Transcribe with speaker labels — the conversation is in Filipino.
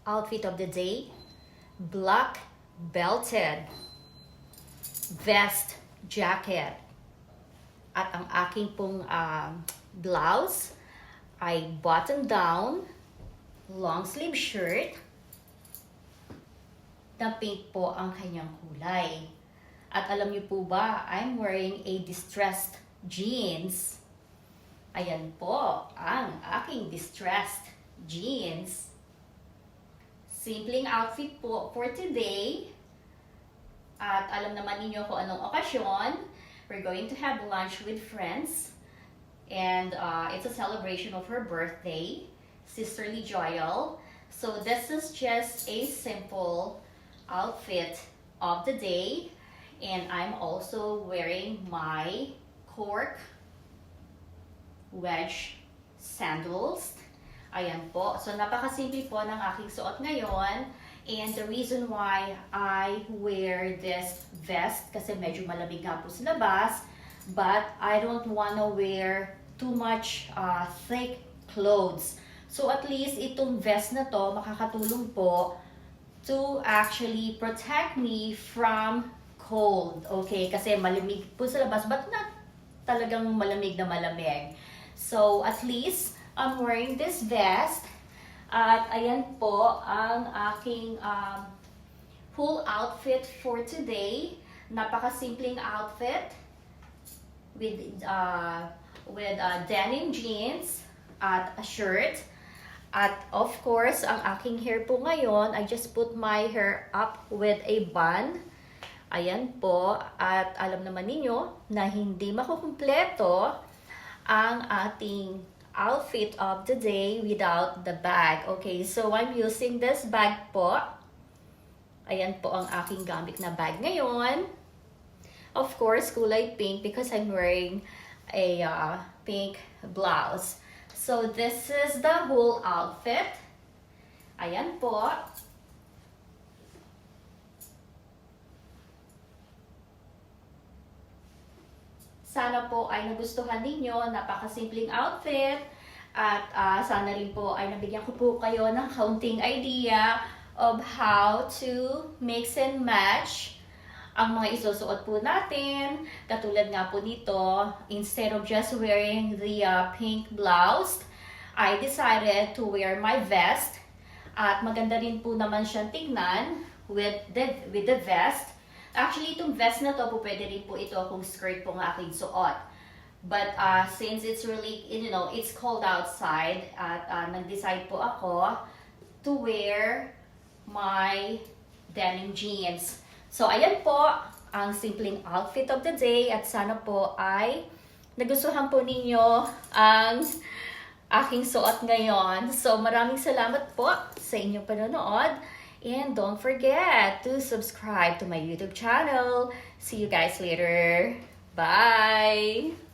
Speaker 1: outfit of the day, black belted vest jacket. At ang aking pong blouse ay button down, long sleeve shirt, na pink po ang kanyang kulay. At alam niyo po ba, I'm wearing a distressed jeans. Ayan po ang aking distressed jeans. Simpleng outfit po for today. At alam naman ninyo kung anong okasyon. We're going to have lunch with friends. And it's a celebration of her birthday, Sisterly Joyal. So this is just a simple outfit of the day. And I'm also wearing my cork wedge sandals. Ayan po. So napakasimple po ng aking suot ngayon. And the reason why I wear this vest, kasi medyo malamig nga po sa labas, but I don't wanna wear too much thick clothes. So at least itong vest na to makakatulong po to actually protect me from cold. Okay, kasi malamig po sa labas, but not talagang malamig na malamig. So at least I'm wearing this vest. At ayan po ang aking full outfit for today. Napakasimpleng outfit with denim jeans at a shirt. At of course, ang aking hair po ngayon, I just put my hair up with a bun. Ayan po. At alam naman ninyo na hindi makukumpleto ang ating outfit of the day without the bag. Okay, so I'm using this bag po. Ayan po ang aking gamit na bag ngayon. Of course, kulay pink because I'm wearing a pink blouse. So this is the whole outfit. Ayan po. Sana po ay nagustuhan ninyo, napakasimpleng outfit. At sana rin po ay nabigyan ko po kayo ng kaunting idea of how to mix and match ang mga isusuot po natin. Katulad nga po nito, instead of just wearing the pink blouse, I decided to wear my vest. At maganda rin po naman siyang tignan with the vest. Actually, itong vest na to po, pwede rin po ito kung skirt po ng aking suot. But since it's really, you know, it's cold outside, at nag-decide po ako to wear my denim jeans. So, ayan po ang simpleng outfit of the day. At sana po ay nagustuhan po ninyo ang aking suot ngayon. So, maraming salamat po sa inyong panonood. And don't forget to subscribe to my YouTube channel. See you guys later. Bye!